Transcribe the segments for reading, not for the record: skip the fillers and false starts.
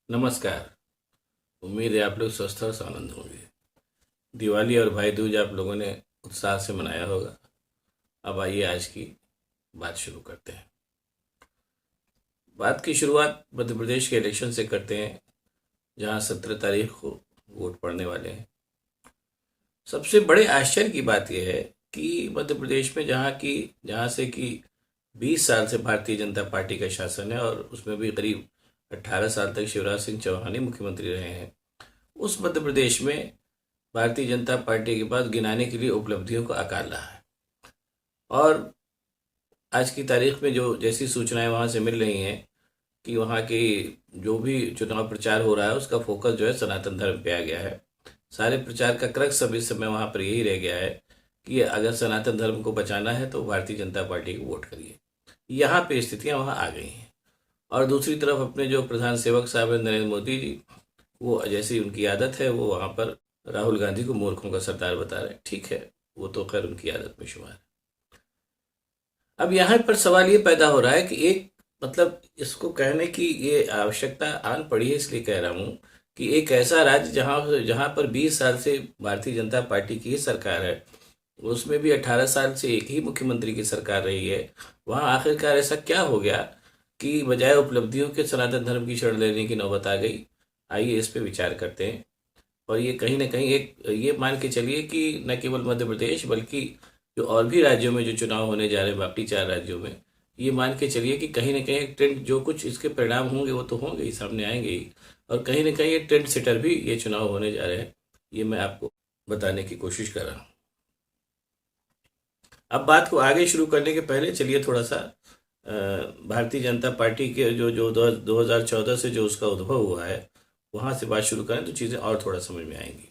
नमस्कार। उम्मीद है आप लोग स्वस्थ और आनंद होंगे। दिवाली और भाई दूज आप लोगों ने उत्साह से मनाया होगा। अब आइए आज की बात शुरू करते हैं। बात की शुरुआत मध्य प्रदेश के इलेक्शन से करते हैं, जहां 17 तारीख को वोट पड़ने वाले हैं। सबसे बड़े आश्चर्य की बात यह है कि मध्य प्रदेश में जहां से कि 20 साल से भारतीय जनता पार्टी का शासन है और उसमें भी करीब 18 साल तक शिवराज सिंह चौहान ही मुख्यमंत्री रहे हैं, उस मध्य प्रदेश में भारतीय जनता पार्टी के पास गिनाने के लिए उपलब्धियों का अकाल रहा है। और आज की तारीख में जो जैसी सूचनाएं वहां से मिल रही हैं कि वहां की जो भी चुनाव प्रचार हो रहा है उसका फोकस जो है सनातन धर्म पे आ गया है। सारे प्रचार का क्रक्स अब इस समय वहां पर यही रह गया है कि अगर सनातन धर्म को बचाना है तो भारतीय जनता पार्टी को वोट करिए। यहाँ पे स्थितियां वहां आ गई हैं। और दूसरी तरफ अपने जो प्रधान सेवक साहब हैं नरेंद्र मोदी जी, वो जैसी उनकी आदत है वो वहां पर राहुल गांधी को मूर्खों का सरदार बता रहे हैं। ठीक है, वो तो खैर उनकी आदत में शुमार है। अब यहाँ पर सवाल ये पैदा हो रहा है कि एक मतलब इसको कहने की ये आवश्यकता आन पड़ी है, इसलिए कह रहा हूँ कि एक ऐसा राज्य जहाँ जहाँ पर 20 साल से भारतीय जनता पार्टी की ही सरकार है, उसमें भी 18 साल से एक ही मुख्यमंत्री की सरकार रही है, वहाँ आखिरकार ऐसा क्या हो गया कि बजाय उपलब्धियों के सनातन धर्म की शरण लेने की नौबत आ गई। आइए इस पे विचार करते हैं। और ये कहीं ना कहीं एक ये मान के चलिए कि न केवल मध्य प्रदेश बल्कि जो और भी राज्यों में जो चुनाव होने जा रहे हैं, बाकी 4 राज्यों में, ये मान के चलिए कि कहीं ना कहीं एक ट्रेंड, जो कुछ इसके परिणाम होंगे वो तो होंगे ही, सामने आएंगे ही। और कहीं ना कहीं ये ट्रेंड सेटर भी ये चुनाव होने जा रहे हैं। ये मैं आपको बताने की कोशिश कर रहा हूँ। अब बात को आगे शुरू करने के पहले चलिए थोड़ा सा भारतीय जनता पार्टी के जो जो 2014 से जो उसका उद्भव हुआ है वहां से बात शुरू करें तो चीजें और थोड़ा समझ में आएंगी।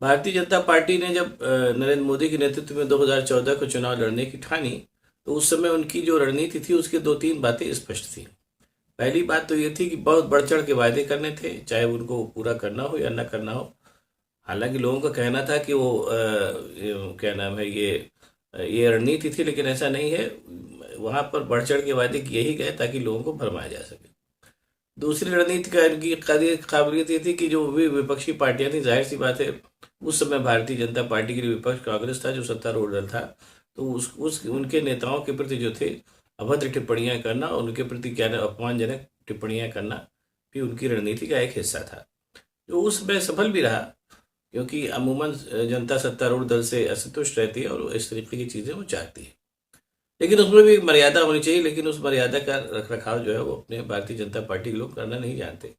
भारतीय जनता पार्टी ने जब नरेंद्र मोदी के नेतृत्व में 2014 को चुनाव लड़ने की ठानी, तो उस समय उनकी जो रणनीति थी उसकी दो तीन बातें स्पष्ट थी। पहली बात तो ये थी कि बहुत बढ़ चढ़ के वायदे करने थे, चाहे उनको पूरा करना हो या ना करना हो। हालांकि लोगों का कहना था कि वो क्या नाम है, ये रणनीति थी, लेकिन ऐसा नहीं है। वहां पर बढ़ चढ़ के वादे किए ही गए ताकि लोगों को भरमाया जा सके। दूसरी रणनीति का इनकी काबिलियत ये थी कि जो भी विपक्षी पार्टियां थी, जाहिर सी बात है उस समय भारतीय जनता पार्टी के लिए विपक्ष कांग्रेस था जो सत्तारूढ़ दल था, तो उस उनके नेताओं के प्रति जो थे अभद्र टिप्पणियां करना और उनके प्रति क्या अपमानजनक टिप्पणियां करना भी उनकी रणनीति का एक हिस्सा था, जो उस समय सफल भी रहा। क्योंकि अमूमन जनता सत्तारूढ़ दल से असंतुष्ट रहती है और इस तरीके की चीजें वो चाहती है, लेकिन उसमें भी एक मर्यादा होनी चाहिए। लेकिन उस मर्यादा का रख रखाव जो है वो अपने भारतीय जनता पार्टी के लोग करना नहीं जानते।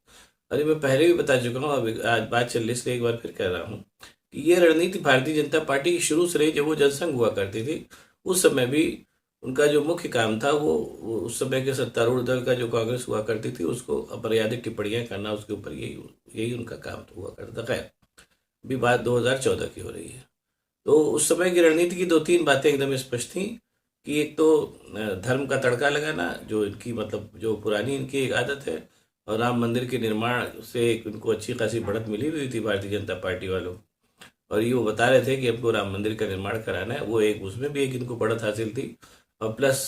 अरे मैं पहले भी बता चुका हूँ, अब आज बात चल रही इसलिए एक बार फिर कह रहा हूँ कि ये रणनीति भारतीय जनता पार्टी की शुरू से रही। जब वो जनसंघ हुआ करती थी उस समय भी उनका जो मुख्य काम था वो उस समय के सत्तारूढ़ दल का जो कांग्रेस हुआ करती थी उसको अपरियादिक टिप्पणियां करना, उसके ऊपर यही यही उनका काम हुआ करता था। खैर, भी बात 2014 की हो रही है। तो उस समय की रणनीति की दो तीन बातें एकदम स्पष्ट थी कि एक तो धर्म का तड़का लगाना, जो इनकी मतलब जो पुरानी इनकी एक आदत है। और राम मंदिर के निर्माण से इनको अच्छी खासी बढ़त मिली हुई थी भारतीय जनता पार्टी वालों, और ये वो बता रहे थे कि हमको राम मंदिर का निर्माण कराना है, वो एक उसमें भी एक इनको बढ़त हासिल थी। और प्लस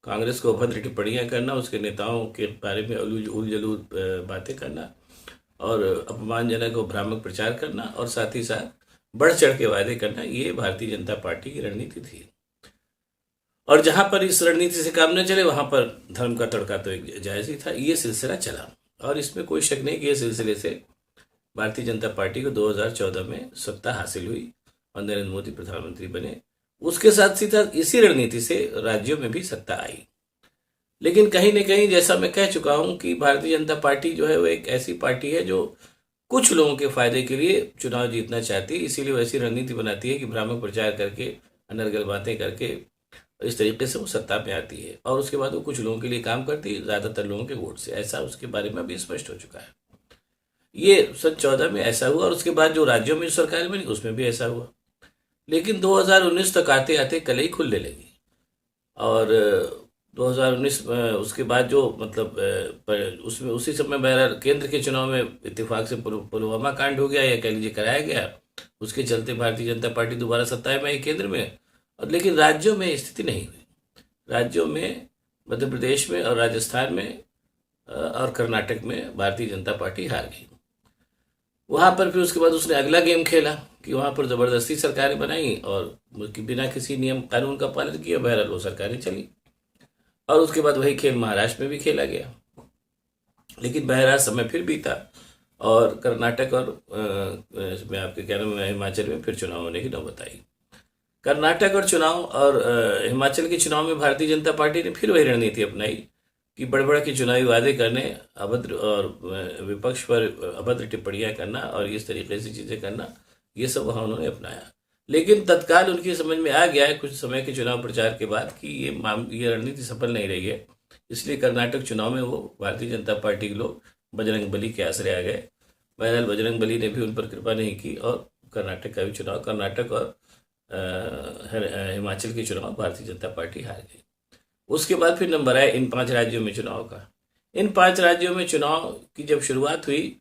कांग्रेस को अभद्र टिप्पणियां करना, उसके नेताओं के बारे में उल जलूल बातें करना और अपमानजनक और भ्रामक प्रचार करना, और साथ ही साथ बढ़ चढ़ के वायदे करना, ये भारतीय जनता पार्टी की रणनीति थी। और जहां पर इस रणनीति से काम न चले वहां पर धर्म का तड़का तो एक जायज ही था। ये सिलसिला चला और इसमें कोई शक नहीं कि ये सिलसिले से भारतीय जनता पार्टी को 2014 में सत्ता हासिल हुई और नरेंद्र मोदी प्रधानमंत्री बने। उसके साथ साथ इसी रणनीति से राज्यों में भी सत्ता आई। लेकिन कहीं न कहीं जैसा मैं कह चुका हूं कि भारतीय जनता पार्टी जो है वो एक ऐसी पार्टी है जो कुछ लोगों के फायदे के लिए चुनाव जीतना चाहती है, इसीलिए वो ऐसी रणनीति बनाती है कि भ्रामक प्रचार करके, अनर्गल बातें करके इस तरीके से वो सत्ता में आती है। और उसके बाद वो कुछ लोगों के लिए काम करती है, ज्यादातर लोगों के वोट से। ऐसा उसके बारे में अभी स्पष्ट हो चुका है। ये सन 14 में ऐसा हुआ और उसके बाद जो राज्यों में सरकार बनी उसमें भी ऐसा हुआ। लेकिन 2019 तक आते आते कलई खुलने लगी। और 2019 उसके बाद जो मतलब उसमें उसी समय बहरहाल केंद्र के चुनाव में इत्तेफाक से पुलवामा कांड हो गया, या कह लीजिए कराया गया। उसके चलते भारतीय जनता पार्टी दोबारा सत्ता में आई केंद्र में। और लेकिन राज्यों में स्थिति नहीं हुई। राज्यों में मध्य प्रदेश में और राजस्थान में और कर्नाटक में भारतीय जनता पार्टी हार गई। वहां पर फिर उसके बाद उसने अगला गेम खेला कि वहां पर जबरदस्ती सरकारें बनाई और बिना किसी नियम कानून का पालन किया बहरहाल वो सरकारें चली। और उसके बाद वही खेल महाराष्ट्र में भी खेला गया, लेकिन बहरहाल समय फिर बीता और कर्नाटक और इसमें आपके क्या नाम है, हिमाचल में फिर चुनाव होने की नौबत आई। कर्नाटक और चुनाव और हिमाचल के चुनाव में भारतीय जनता पार्टी ने फिर वही रणनीति अपनाई कि बड़े बड़े के चुनावी वादे करने, अभद्र और विपक्ष पर अभद्र टिप्पणियां करना और इस तरीके से चीजें करना, ये सब वहां उन्होंने अपनाया। लेकिन तत्काल उनकी समझ में आ गया है कुछ समय के चुनाव प्रचार के बाद कि ये रणनीति सफल नहीं रही है। इसलिए कर्नाटक चुनाव में वो भारतीय जनता पार्टी के लोग बजरंग बली के आसरे आ गए। बहरहाल बजरंग बली ने भी उन पर कृपा नहीं की और कर्नाटक का भी चुनाव, कर्नाटक और हिमाचल के चुनाव भारतीय जनता पार्टी हार गई। उसके बाद फिर नंबर आया इन 5 राज्यों में चुनाव का। इन 5 राज्यों में चुनाव की जब शुरुआत हुई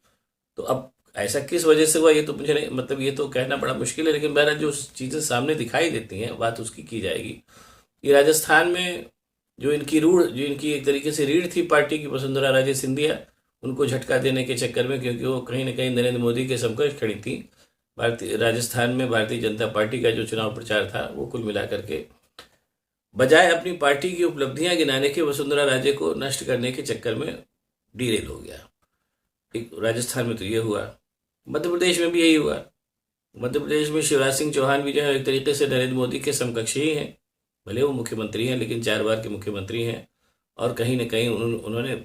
तो अब ऐसा किस वजह से हुआ ये तो मुझे नहीं, मतलब ये तो कहना बड़ा मुश्किल है, लेकिन बहरहाल जो चीज़ें सामने दिखाई देती हैं बात उसकी की जाएगी कि राजस्थान में जो इनकी एक तरीके से रीढ़ थी पार्टी की वसुंधरा राजे सिंधिया, उनको झटका देने के चक्कर में, क्योंकि वो कहीं ना कहीं नरेंद्र मोदी के समकक्ष खड़ी थी, भारतीय राजस्थान में भारतीय जनता पार्टी का जो चुनाव प्रचार था वो कुल मिलाकर के बजाय अपनी पार्टी की उपलब्धियां गिनाने के वसुंधरा राजे को नष्ट करने के चक्कर में डीरेल हो गया। एक राजस्थान में तो ये हुआ, मध्य प्रदेश में भी यही हुआ। मध्य प्रदेश में शिवराज सिंह चौहान भी जो है एक तरीके से नरेंद्र मोदी के समकक्षी ही हैं, भले वो मुख्यमंत्री हैं लेकिन 4 बार के मुख्यमंत्री हैं और कहीं ना कहीं उन्होंने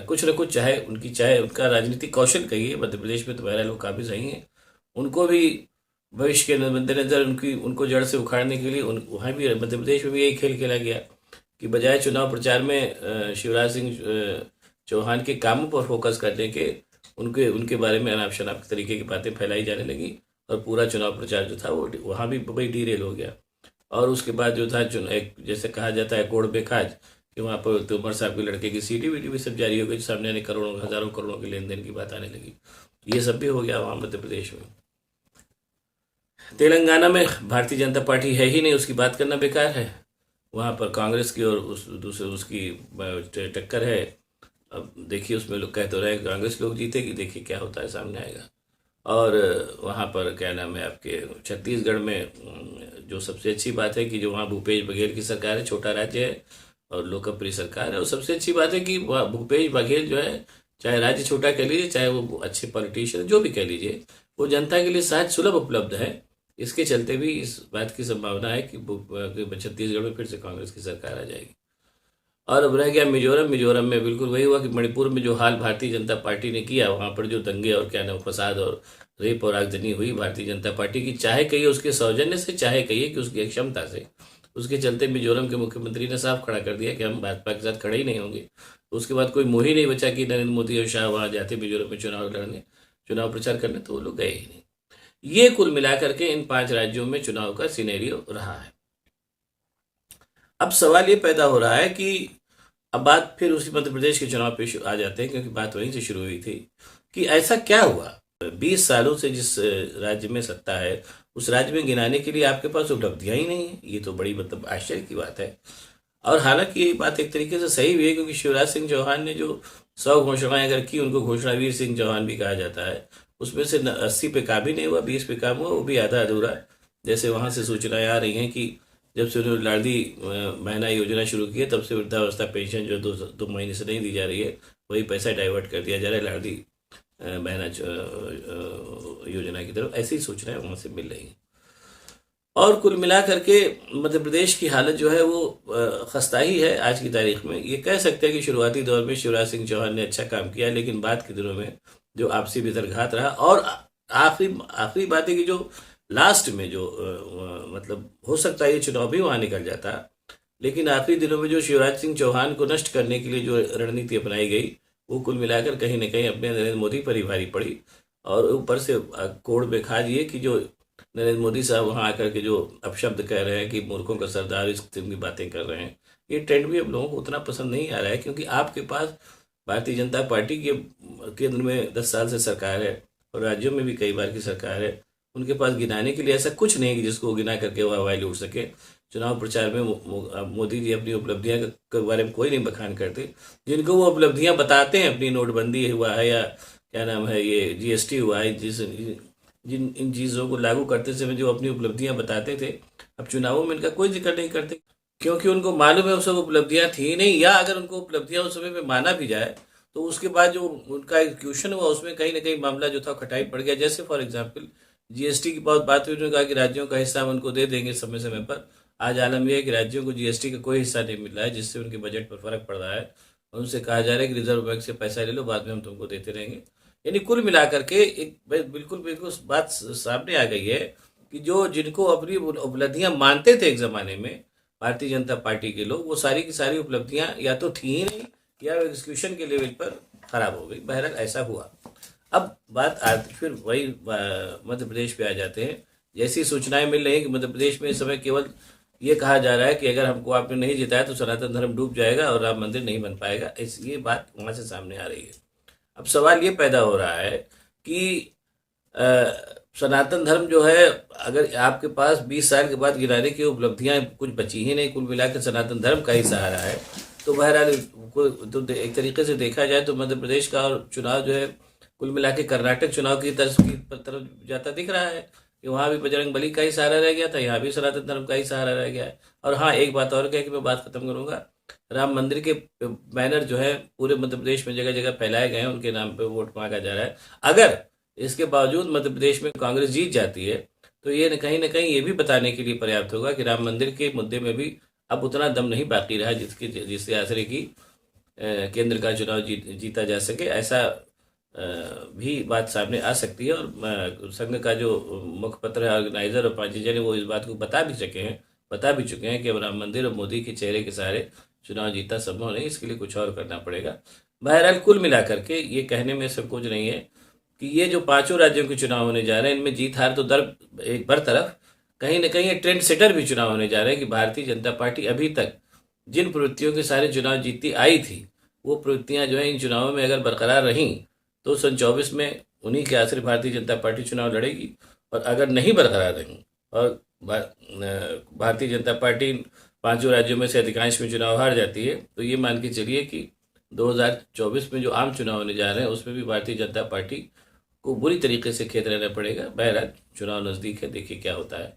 कुछ न कुछ, चाहे उनका राजनीतिक कौशल कहिए, मध्य प्रदेश में तो बहरहाल लोग काफ़ी सही हैं, उनको भी भविष्य के मद्देनजर उनको जड़ से उखाड़ने के लिए वहाँ भी मध्य प्रदेश में भी यही खेल खेला गया कि बजाय चुनाव प्रचार में शिवराज सिंह चौहान के कामों पर फोकस करने के उनके बारे में अनाप शनाप तरीके की बातें फैलाई जाने लगी और पूरा चुनाव प्रचार जो था वो वहाँ भी वही डीरेल हो गया। और उसके बाद जो था एक जैसे कहा जाता है कोड़ बेखाज कि वहाँ पर तोमर साहब के लड़के की सीडी वीडी भी सब जारी हो गई, सामने आने करोड़ों हजारों करोड़ों के लेन देन की बात आने लगी। ये सब भी हो गया वहाँ मध्य प्रदेश में। तेलंगाना में भारतीय जनता पार्टी है ही नहीं, उसकी बात करना बेकार है। वहाँ पर कांग्रेस की और दूसरे उसकी टक्कर है। अब देखिए उसमें लोग कह तो रहे हैं कांग्रेस लोग जीतेगी, देखिए क्या होता है सामने आएगा। और वहाँ पर क्या नाम है आपके छत्तीसगढ़ में जो सबसे अच्छी बात है कि जो वहाँ भूपेश बघेल की सरकार है, छोटा राज्य है और लोकप्रिय सरकार है। और सबसे अच्छी बात है कि भूपेश बघेल जो है, चाहे राज्य छोटा कह लीजिए चाहे वो अच्छे पॉलिटिशियन जो भी कह लीजिए, वो जनता के लिए सहज सुलभ उपलब्ध है। इसके चलते भी इस बात की संभावना है कि छत्तीसगढ़ में फिर से कांग्रेस की सरकार आ जाएगी। और अब रह गया मिजोरम में बिल्कुल वही हुआ कि मणिपुर में जो हाल भारतीय जनता पार्टी ने किया, वहाँ पर जो दंगे और क्या नाम फसाद और रेप और आगजनी हुई भारतीय जनता पार्टी की, चाहे कहिए उसके सौजन्य से, चाहे कहिए कि उसकी क्षमता से, उसके चलते मिजोरम के मुख्यमंत्री ने साफ खड़ा कर दिया कि हम भाजपा के साथ खड़े ही नहीं होंगे। तो उसके बाद कोई मोह ही नहीं बचा कि नरेंद्र मोदी और शाह वहाँ जाते मिजोरम में चुनाव प्रचार करने, तो वो लोग गए ही नहीं। ये कुल मिलाकर के इन 5 राज्यों में चुनाव का सिनेरियो रहा है। अब सवाल ये पैदा हो रहा है कि अब बात फिर उसी मध्य प्रदेश के चुनाव पे आ जाते हैं, क्योंकि बात वहीं से शुरू हुई थी कि ऐसा क्या हुआ 20 सालों से जिस राज्य में सत्ता है उस राज्य में गिनाने के लिए आपके पास उपलब्धियां ही नहीं है। ये तो बड़ी मतलब आश्चर्य की बात है। और हालांकि ये बात एक तरीके से सही भी है, क्योंकि शिवराज सिंह चौहान ने जो 100 घोषणाएं अगर की, उनको घोषणावीर सिंह चौहान भी कहा जाता है, उसमें से 80 पे काम ही नहीं हुआ, 20 पे काम हुआ, वो भी आधा अधूरा। जैसे वहां से सूचनाएं आ रही हैं कि जब से उन्होंने लाडली महीना योजना शुरू की है तब से वृद्धावस्था पेंशन जो 2 महीने से नहीं दी जा रही है, वही पैसा डाइवर्ट कर दिया जा रहा है लाडली महीना योजना की तरफ। ऐसी सूचनाएं वहां से मिल रही हैं। और कुल मिला करके मध्य प्रदेश की हालत जो है वो खस्ता ही है आज की तारीख में। ये कह सकते हैं कि शुरुआती दौर में शिवराज सिंह चौहान ने अच्छा काम किया, लेकिन बाद के दिनों में जो आपसी वितरघात रहा, और आखिरी बात है कि जो लास्ट में जो मतलब हो सकता है ये चुनाव भी वहां निकल जाता, लेकिन आखिरी दिनों में जो शिवराज सिंह चौहान को नष्ट करने के लिए जो रणनीति अपनाई गई वो कुल मिलाकर कहीं न कहीं अपने नरेंद्र मोदी पर ही भारी पड़ी। और ऊपर से कोड़ में खा दिए कि जो नरेंद्र मोदी साहब वहां आकर के जो अपशब्द कह रहे हैं कि मूर्खों का सरदार, इस किस्म की बातें कर रहे हैं, ये ट्रेंड भी अब लोगों को उतना पसंद नहीं आ रहा है, क्योंकि आपके पास भारतीय जनता पार्टी के केंद्र में 10 साल से सरकार है और राज्यों में भी कई बार की सरकार है। उनके पास गिनाने के लिए ऐसा कुछ नहीं है कि जिसको गिना करके वह हवाई लूट सके। चुनाव प्रचार में मोदी जी अपनी उपलब्धियां के बारे में कोई नहीं बखान करते। जिनको वो उपलब्धियां बताते हैं, अपनी नोटबंदी हुआ है या क्या नाम है ये जीएसटी हुआ है, जिन इन चीज़ों को लागू करते समय जो अपनी उपलब्धियां बताते थे, अब चुनावों में इनका कोई जिक्र नहीं करते, क्योंकि उनको मालूम है उस सब उपलब्धियां थी नहीं, या अगर उनको उपलब्धियां उस समय में माना भी जाए तो उसके बाद जो उनका एग्जीक्यूशन हुआ उसमें कहीं ना कहीं मामला जो था खटाई पड़ गया। जैसे फॉर एग्जाम्पल जीएसटी की बहुत बात हुई, उन्होंने कहा कि राज्यों का हिस्सा हम उनको दे देंगे समय समय पर। आज आलम यह है कि राज्यों को जीएसटी का कोई हिस्सा नहीं मिल रहा है, जिससे उनके बजट पर फर्क पड़ रहा है। और उनसे कहा जा रहा है कि रिजर्व बैंक से पैसा ले लो, बाद में हम तुमको देते रहेंगे। यानी कुल मिलाकर के एक बिल्कुल बिल्कुल बात सामने आ गई है कि जो जिनको अपनी उपलब्धियां मानते थे एक जमाने में भारतीय जनता पार्टी के लोग, वो सारी की सारी उपलब्धियां या तो थी ही नहीं या एग्जीक्यूशन के लेवल पर खराब हो गई। बहरहाल ऐसा हुआ। अब बात आती फिर वही मध्य प्रदेश पे आ जाते हैं। जैसी सूचनाएं मिल रही हैं कि मध्य प्रदेश में इस समय केवल ये कहा जा रहा है कि अगर हमको आपने नहीं जिताया तो सनातन धर्म डूब जाएगा और राम मंदिर नहीं बन पाएगा। ये बात वहां से सामने आ रही है। अब सवाल ये पैदा हो रहा है कि सनातन धर्म जो है, अगर आपके पास 20 साल के बाद गिराने की उपलब्धियां कुछ बची ही नहीं, कुल मिलाकर सनातन धर्म का ही सहारा है, तो बहरहाल तो एक तरीके से देखा जाए तो मध्य प्रदेश का और चुनाव जो है कुल मिला के कर्नाटक चुनाव की तरफ जाता दिख रहा है कि वहां भी बजरंग बली का ही सहारा रह गया था, यहाँ भी सनातन धर्म का ही सहारा रह गया है। और हाँ, एक बात और क्या कि मैं बात खत्म करूंगा, राम मंदिर के बैनर जो है पूरे मध्य प्रदेश में जगह जगह फैलाए गए हैं, उनके नाम पे वोट मांगा जा रहा है। अगर इसके बावजूद मध्य प्रदेश में कांग्रेस जीत जाती है तो ये न कहीं ये भी बताने के लिए पर्याप्त होगा कि राम मंदिर के मुद्दे में भी अब उतना दम नहीं बाकी रहा जिसके आसरे की केंद्र का चुनाव जीता जा सके। ऐसा भी बात सामने आ सकती है। और संघ का जो मुखपत्र है, ऑर्गेनाइजर और पार्टी जन, वो इस बात को बता भी चुके हैं कि अब राम मंदिर और मोदी के चेहरे के सहारे चुनाव जीता संभव नहीं, इसके लिए कुछ और करना पड़ेगा। बहरहाल कुल मिलाकर के ये कहने में संकोच नहीं है कि ये जो 5 राज्यों के चुनाव होने जा रहे हैं, इनमें जीत हार तो एक बरतरफ, कहीं ना कहीं ट्रेंड सेटर भी चुनाव होने जा रहे हैं कि भारतीय जनता पार्टी अभी तक जिन प्रवृत्तियों के सारे चुनाव जीतती आई थी, वो प्रवृत्तियां जो है इन चुनावों में अगर बरकरार रहीं तो सन 24 में उन्हीं के आसरे भारतीय जनता पार्टी चुनाव लड़ेगी। और अगर नहीं बरकरार रहीं और भारतीय जनता पार्टी 5 राज्यों में से अधिकांश में चुनाव हार जाती है, तो ये मान के चलिए कि 2024 में जो आम चुनाव होने जा रहे हैं उसमें भी भारतीय जनता पार्टी को बुरी तरीके से खेत रहना पड़ेगा। बहरहाल चुनाव नज़दीक है, देखिए क्या होता है।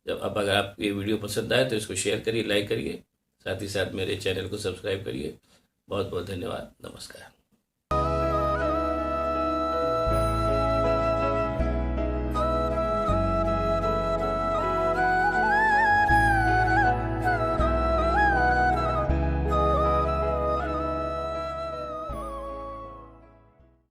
अब अगर आप ये वीडियो पसंद आए तो इसको शेयर करिए, लाइक करिए, साथ ही साथ मेरे चैनल को सब्सक्राइब करिए। बहुत बहुत धन्यवाद। नमस्कार।